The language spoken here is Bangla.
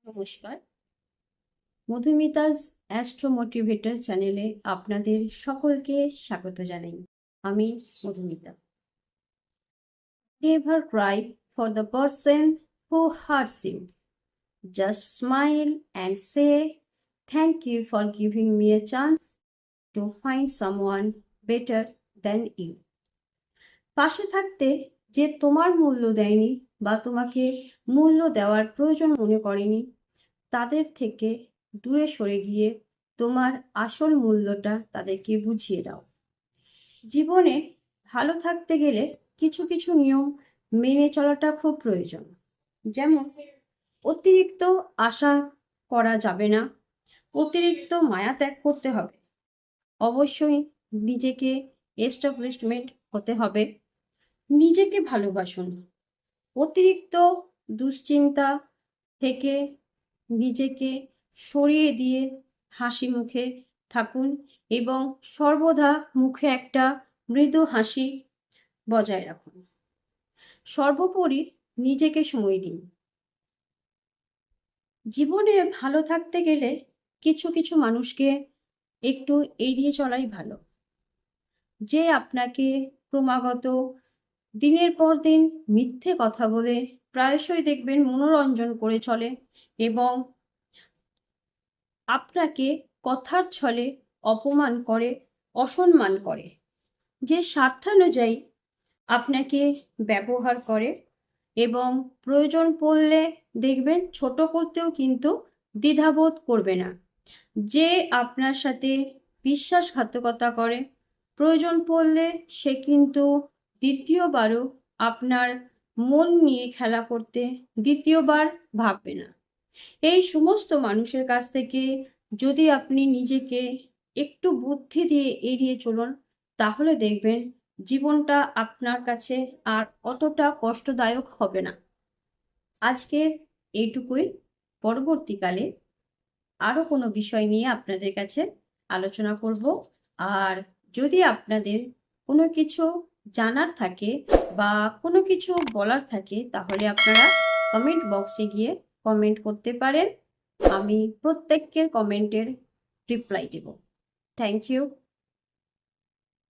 নমস্কার, মধুমিতাজ অ্যাস্ট্রো মোটিভেটর চ্যানেলে আপনাদের সকলকে স্বাগত জানাই। আমি Madhumita. Never cry for the person who hurts you. Just smile and say thank you for giving me a chance to find someone better than you. পাশে থাকতে যে তোমার মূল্য দেয়নি বা তোমাকে মূল্য দেওয়ার প্রয়োজন মনে করেনি, তাদের থেকে দূরে সরে গিয়ে তোমার আসল মূল্যটা তাদেরকে বুঝিয়ে দাও। জীবনে ভালো থাকতে গেলে কিছু কিছু নিয়ম মেনে চলাটা খুব প্রয়োজন। যেমন, অতিরিক্ত আশা করা যাবে না, অতিরিক্ত মায়া ত্যাগ করতে হবে, অবশ্যই নিজেকে এস্টাবলিশমেন্ট হতে হবে, নিজেকে ভালোবাসুন, অতিরিক্ত দুশ্চিন্তা থেকে নিজেকে সরিয়ে দিয়ে হাসি মুখে থাকুন এবং সর্বদা মুখে একটা মৃদু হাসি বজায় রাখুন। সর্বোপরি নিজেকে সময় দিন। জীবনে ভালো থাকতে গেলে কিছু কিছু মানুষকে একটু এড়িয়ে চলাই ভালো, যে আপনাকে ক্রমাগত দিনের পর দিন মিথ্যে কথা বলে প্রায়শই দেখবেন মনোরঞ্জন করে চলে এবং আপনাকে কথার ছলে অপমান করে, অসম্মান করে, যে স্বার্থানুযায়ী আপনাকে ব্যবহার করে এবং প্রয়োজন পড়লে দেখবেন ছোট করতেও কিন্তু দ্বিধাবোধ করবে না। যে আপনার সাথে বিশ্বাসঘাতকতা করে, প্রয়োজন পড়লে সে কিন্তু দ্বিতীয়বারও আপনার মন নিয়ে খেলা করতে দ্বিতীয়বার ভাববে না। এই সমস্ত মানুষের কাছ থেকে যদি আপনি নিজেকে একটু বুদ্ধি দিয়ে এড়িয়ে চলুন, তাহলে দেখবেন জীবনটা আপনার কাছে আর অতটা কষ্টদায়ক হবে না। আজকের এইটুকুই। পরবর্তীকালে আরও কোনো বিষয় নিয়ে আপনাদের কাছে আলোচনা করব। আর যদি আপনাদের কোনো কিছু জানার থাকে বা কোনো কিছু বলার থাকে, তাহলে আপনারা কমেন্ট বক্সে গিয়ে কমেন্ট করতে পারেন। আমি প্রত্যেকের কমেন্টের রিপ্লাই দেব। Thank you.